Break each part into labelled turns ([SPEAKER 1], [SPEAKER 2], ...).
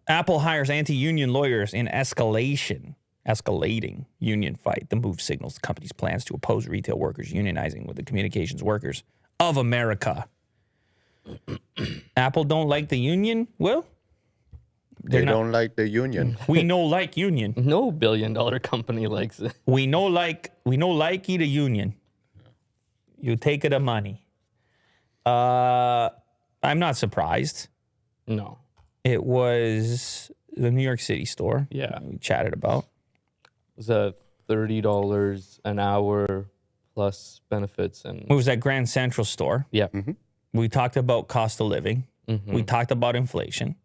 [SPEAKER 1] Apple hires anti-union lawyers in escalating union fight. The move signals the company's plans to oppose retail workers unionizing with the Communications Workers of America. Apple don't like the union? Well,
[SPEAKER 2] they don't like the union.
[SPEAKER 1] We know like union.
[SPEAKER 3] No billion-dollar company likes it.
[SPEAKER 1] We know like the union. You take it a money. I'm not surprised.
[SPEAKER 3] No.
[SPEAKER 1] It was the New York City store.
[SPEAKER 3] Yeah.
[SPEAKER 1] We chatted about.
[SPEAKER 3] It was $30 an hour plus benefits. And
[SPEAKER 1] It was that Grand Central store.
[SPEAKER 3] yeah.
[SPEAKER 2] Mm-hmm.
[SPEAKER 1] We talked about cost of living.
[SPEAKER 3] Mm-hmm.
[SPEAKER 1] We talked about inflation.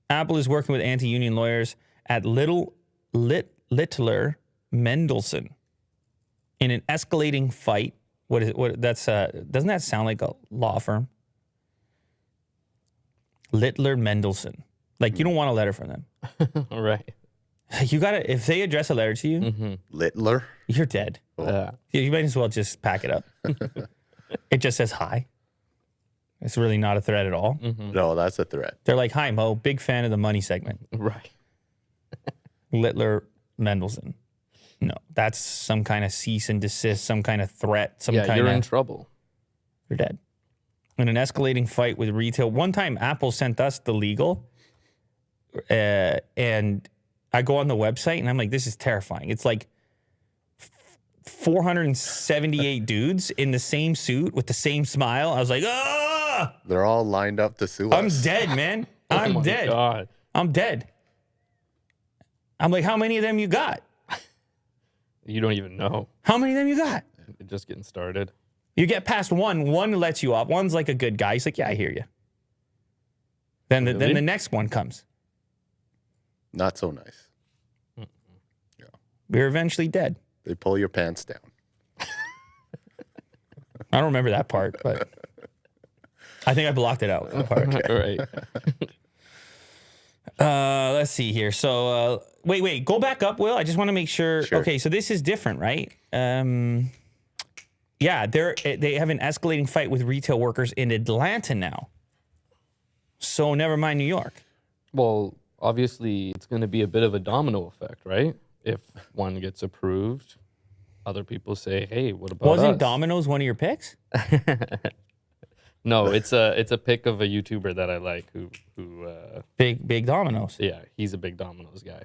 [SPEAKER 1] Apple is working with anti-union lawyers at Littler Mendelsohn in an escalating fight. What is it? What that's doesn't that sound like a law firm? Littler Mendelsohn. Like you don't want a letter from them.
[SPEAKER 3] Right.
[SPEAKER 1] You gotta if they address a letter to you,
[SPEAKER 3] Mm-hmm.
[SPEAKER 2] Littler?
[SPEAKER 1] you're dead.
[SPEAKER 3] Yeah.
[SPEAKER 1] You might as well just pack it up. It just says hi. It's really not a threat at all.
[SPEAKER 3] Mm-hmm.
[SPEAKER 2] No, that's a threat.
[SPEAKER 1] They're like, hi, Mo, big fan of the money segment.
[SPEAKER 3] Right.
[SPEAKER 1] Littler Mendelsohn. No, that's some kind of cease and desist, some kind of threat, some kind
[SPEAKER 3] you're
[SPEAKER 1] of...
[SPEAKER 3] in trouble.
[SPEAKER 1] You're dead. In an escalating fight with retail, one time Apple sent us the legal, and I go on the website, and I'm like, this is terrifying. It's like 478 dudes in the same suit with the same smile. I was like, ah!
[SPEAKER 2] They're all lined up to sue
[SPEAKER 1] I'm
[SPEAKER 2] us.
[SPEAKER 1] dead, man.
[SPEAKER 3] Oh
[SPEAKER 1] I'm
[SPEAKER 3] my
[SPEAKER 1] dead.
[SPEAKER 3] God.
[SPEAKER 1] I'm dead. I'm like, how many of them you got?
[SPEAKER 3] You don't even know.
[SPEAKER 1] How many of them you got?
[SPEAKER 3] You're just getting started.
[SPEAKER 1] You get past one lets you off. One's like a good guy. He's like, yeah, I hear you. Then
[SPEAKER 3] Really?
[SPEAKER 1] the next one comes.
[SPEAKER 2] Not so nice.
[SPEAKER 1] We're eventually dead.
[SPEAKER 2] They pull your pants down.
[SPEAKER 1] I don't remember that part, but I think I blocked it out. That part.
[SPEAKER 3] Right.
[SPEAKER 1] Let's see here. So, wait, go back up, Will. I just want to make sure.
[SPEAKER 2] Sure.
[SPEAKER 1] Okay, so this is different, right? Yeah, they have an escalating fight with retail workers in Atlanta now. So never mind New York.
[SPEAKER 3] Well, obviously, it's going to be a bit of a domino effect, right? If one gets approved, other people say, "Hey, what about
[SPEAKER 1] Wasn't
[SPEAKER 3] us?"
[SPEAKER 1] Domino's one of your picks?
[SPEAKER 3] No, it's a pick of a YouTuber that I like who
[SPEAKER 1] Big Domino's.
[SPEAKER 3] yeah, he's a big Domino's guy.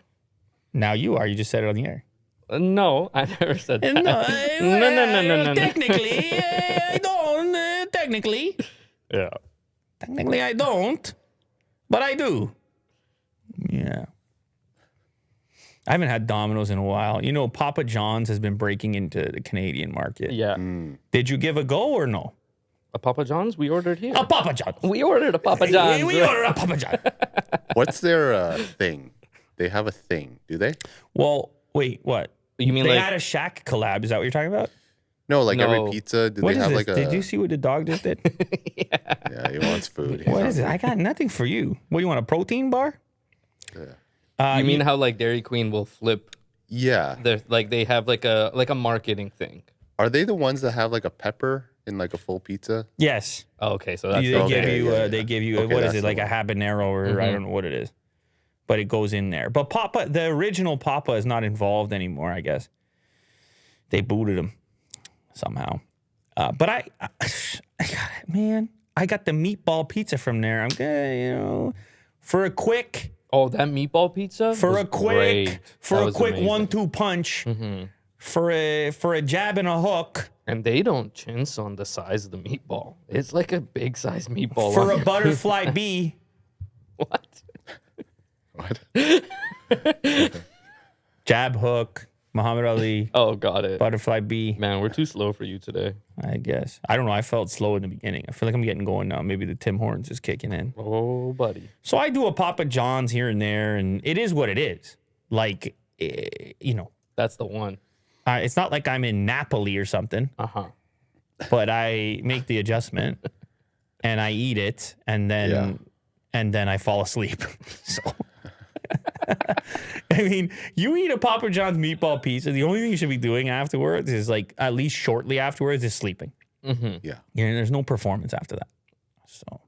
[SPEAKER 1] Now you are. You just said it on the air.
[SPEAKER 3] No, I never said that.
[SPEAKER 1] No. Technically, I don't. Technically,
[SPEAKER 3] Yeah.
[SPEAKER 1] I don't, but I do. Yeah. I haven't had Domino's in a while. You know, Papa John's has been breaking into the Canadian market.
[SPEAKER 3] Yeah.
[SPEAKER 1] Did you give a go or no?
[SPEAKER 3] A Papa John's we ordered here.
[SPEAKER 1] A Papa John's.
[SPEAKER 3] We ordered a Papa John's.
[SPEAKER 1] We ordered a Papa John.
[SPEAKER 2] What's their thing? They have a thing, do they?
[SPEAKER 1] Well, wait, what?
[SPEAKER 3] You mean
[SPEAKER 1] They
[SPEAKER 3] like
[SPEAKER 1] had a Shack collab. Is that what you're talking about?
[SPEAKER 2] No, like
[SPEAKER 3] No.
[SPEAKER 2] every pizza. Do
[SPEAKER 1] What
[SPEAKER 2] they
[SPEAKER 1] is
[SPEAKER 2] have
[SPEAKER 1] this?
[SPEAKER 2] like a?
[SPEAKER 1] Did you see what the dog just did?
[SPEAKER 2] Yeah, he wants food. He's
[SPEAKER 1] What is it?
[SPEAKER 2] hungry.
[SPEAKER 1] I got nothing for you. What do you want? A protein bar?
[SPEAKER 2] Yeah.
[SPEAKER 3] you mean how like Dairy Queen will flip?
[SPEAKER 2] Yeah.
[SPEAKER 3] They have like a marketing thing.
[SPEAKER 2] Are they the ones that have like a pepper in like a full pizza?
[SPEAKER 1] Yes.
[SPEAKER 3] Oh, okay, so that's
[SPEAKER 1] They
[SPEAKER 2] okay,
[SPEAKER 1] give you.
[SPEAKER 2] yeah,
[SPEAKER 1] They
[SPEAKER 2] yeah.
[SPEAKER 1] give you.
[SPEAKER 2] Okay,
[SPEAKER 1] What is
[SPEAKER 2] that's
[SPEAKER 1] it?
[SPEAKER 2] the
[SPEAKER 1] Like a habanero or I don't know what it is, but it goes in there. But Papa, the original Papa, is not involved anymore. I guess they booted him somehow. But I got the meatball pizza from there. I'm gonna, for a quick.
[SPEAKER 3] Oh, that meatball pizza?
[SPEAKER 1] For
[SPEAKER 3] was
[SPEAKER 1] a quick,
[SPEAKER 3] great.
[SPEAKER 1] for
[SPEAKER 3] That
[SPEAKER 1] a
[SPEAKER 3] was
[SPEAKER 1] quick
[SPEAKER 3] amazing.
[SPEAKER 1] 1-2 punch, for a jab and a hook,
[SPEAKER 3] And they don't chintz on the size of the meatball. It's like a big size meatball.
[SPEAKER 1] for
[SPEAKER 3] on
[SPEAKER 1] a
[SPEAKER 3] your-
[SPEAKER 1] butterfly bee.
[SPEAKER 3] What?
[SPEAKER 2] What?
[SPEAKER 1] Jab hook, Muhammad Ali,
[SPEAKER 3] Oh, got it.
[SPEAKER 1] butterfly bee.
[SPEAKER 3] Man, we're too slow for you today.
[SPEAKER 1] I guess. I don't know. I felt slow in the beginning. I feel like I'm getting going now. Maybe the Tim Hortons is kicking in.
[SPEAKER 3] Oh, buddy.
[SPEAKER 1] So I do a Papa John's here and there, and it is what it is. Like,
[SPEAKER 3] That's the one.
[SPEAKER 1] it's not like I'm in Napoli or something,
[SPEAKER 3] Uh-huh.
[SPEAKER 1] but I make the adjustment and I eat it, and then I fall asleep. So, I mean, you eat a Papa John's meatball pizza. The only thing you should be doing afterwards is like at least shortly afterwards is sleeping.
[SPEAKER 2] Yeah.
[SPEAKER 1] You know, there's no performance after that. So,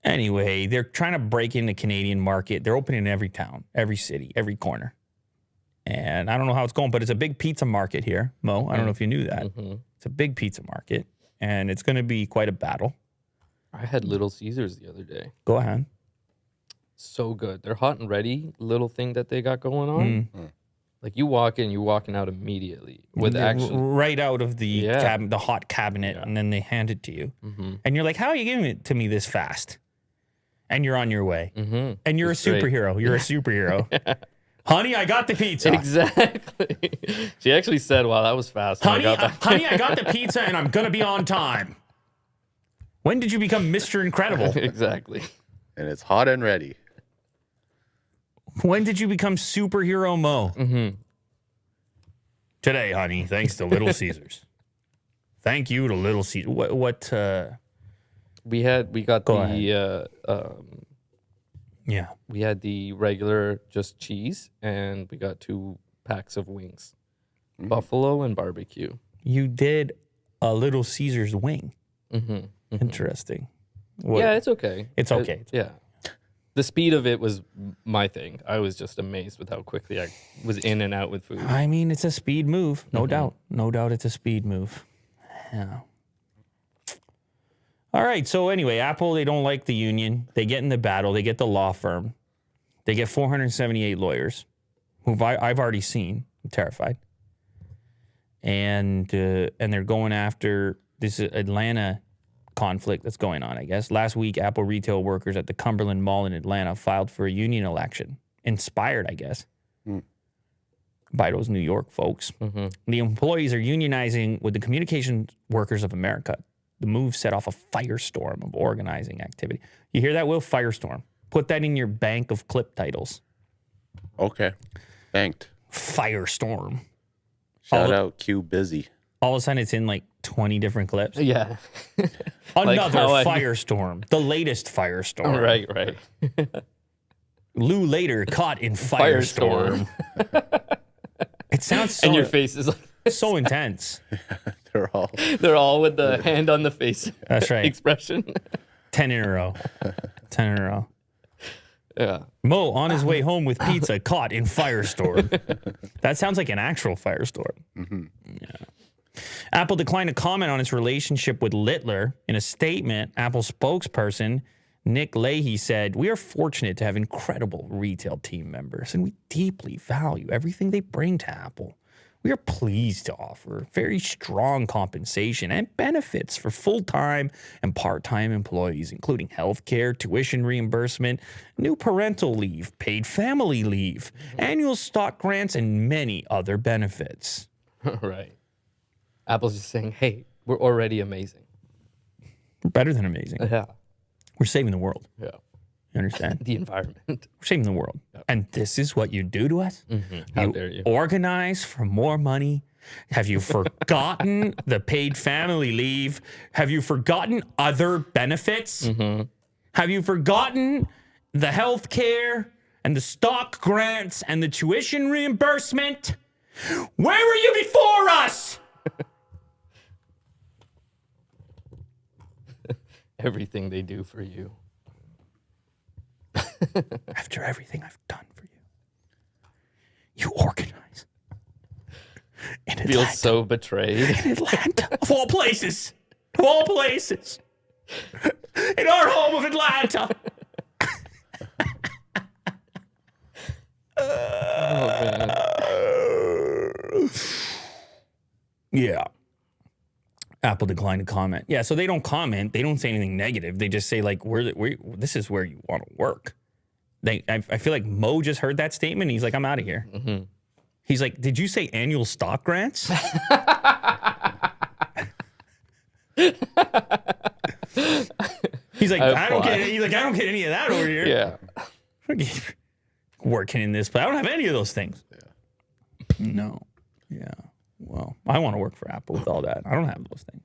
[SPEAKER 1] Anyway, they're trying to break in the Canadian market. They're opening in every town, every city, every corner. And I don't know how it's going, but it's a big pizza market here, Mo. I don't know if you knew that. It's a big pizza market, and it's going to be quite a battle.
[SPEAKER 3] I had Little Caesars the other day.
[SPEAKER 1] Go ahead.
[SPEAKER 3] So good. They're hot and ready. Little thing that they got going on. Like you walk in, you're walking out immediately with actually
[SPEAKER 1] right out of the the hot cabinet, and then they hand it to you, and you're like, "How are you giving it to me this fast?" And you're on your way, and you're
[SPEAKER 3] It's
[SPEAKER 1] a
[SPEAKER 3] great.
[SPEAKER 1] superhero. You're a superhero. Honey, I got the pizza.
[SPEAKER 3] Exactly. She actually said, "Wow, that was fast."
[SPEAKER 1] Honey, I got the pizza, and I'm gonna be on time. When did you become Mr. Incredible?
[SPEAKER 3] Exactly.
[SPEAKER 2] And it's hot and ready.
[SPEAKER 1] When did you become superhero Mo? Today, honey, thanks to Little Caesars. Thank you to Little Caesars. What
[SPEAKER 3] We got
[SPEAKER 1] Go
[SPEAKER 3] we had the regular just cheese, and we got 2 packs of wings, buffalo and barbecue.
[SPEAKER 1] You did a Little Caesars wing. Interesting.
[SPEAKER 3] Yeah, it's okay.
[SPEAKER 1] It's okay.
[SPEAKER 3] Yeah. The speed of it was my thing. I was just amazed with how quickly I was in and out with food.
[SPEAKER 1] I mean, it's a speed move. No doubt. No doubt it's a speed move. Yeah. All right. So anyway, Apple, they don't like the union. They get in the battle. They get the law firm. They get 478 lawyers, who I've already seen. I'm terrified. And they're going after this Atlanta conflict that's going on, I guess. Last week, Apple retail workers at the Cumberland Mall in Atlanta filed for a union election. Inspired, I guess, by those New York folks. The employees are unionizing with the Communications Workers of America. The move set off a firestorm of organizing activity. You hear that, Will? Firestorm. Put that in your bank of clip titles.
[SPEAKER 2] Okay. Banked.
[SPEAKER 1] Firestorm.
[SPEAKER 2] Shout out Q Busy.
[SPEAKER 1] All of a sudden, it's in like 20 different clips.
[SPEAKER 3] Yeah.
[SPEAKER 1] Another
[SPEAKER 3] how I-
[SPEAKER 1] firestorm. The latest firestorm.
[SPEAKER 3] Right.
[SPEAKER 1] Lou Later caught in firestorm. It sounds so,
[SPEAKER 3] And your face is like
[SPEAKER 1] so intense.
[SPEAKER 2] They're all
[SPEAKER 3] with the hand on the face.
[SPEAKER 1] That's right.
[SPEAKER 3] Expression.
[SPEAKER 1] 10 in a row. 10 in a row.
[SPEAKER 3] Yeah.
[SPEAKER 1] Mo on his way home with pizza caught in firestorm. That sounds like an actual firestorm. Yeah. Apple declined to comment on its relationship with Littler. In a statement, Apple spokesperson Nick Leahy said, "We are fortunate to have incredible retail team members, and we deeply value everything they bring to Apple. We are pleased to offer very strong compensation and benefits for full-time and part-time employees, including healthcare, tuition reimbursement, new parental leave, paid family leave, annual stock grants, and many other benefits."
[SPEAKER 3] Right. Apple's just saying, hey, we're already amazing.
[SPEAKER 1] We're better than amazing.
[SPEAKER 3] Yeah.
[SPEAKER 1] We're saving the world.
[SPEAKER 3] Yeah.
[SPEAKER 1] You understand?
[SPEAKER 3] The environment.
[SPEAKER 1] We're saving the world. And this is what you do to us?
[SPEAKER 3] How dare you?
[SPEAKER 1] Organize for more money. Have you forgotten the paid family leave? Have you forgotten other benefits? Have you forgotten the health care and the stock grants and the tuition reimbursement? Where were you before us?
[SPEAKER 3] Everything they do for you.
[SPEAKER 1] After everything I've done for you, you organize. In Atlanta.
[SPEAKER 3] Feels so betrayed.
[SPEAKER 1] In Atlanta, of all places. Of all places. In our home of Atlanta.
[SPEAKER 3] Oh, man.
[SPEAKER 1] Yeah. Apple declined to comment. Yeah, so they don't comment. They don't say anything negative. They just say, like, this is where you want to work. I feel like Mo just heard that statement. And he's like, I'm out of here. He's like, did you say annual stock grants? He's like, I don't get any of that over here.
[SPEAKER 3] Yeah.
[SPEAKER 1] Working in this place. I don't have any of those things. Yeah. No. Yeah. Well, I want to work for Apple with all that. I don't have those things.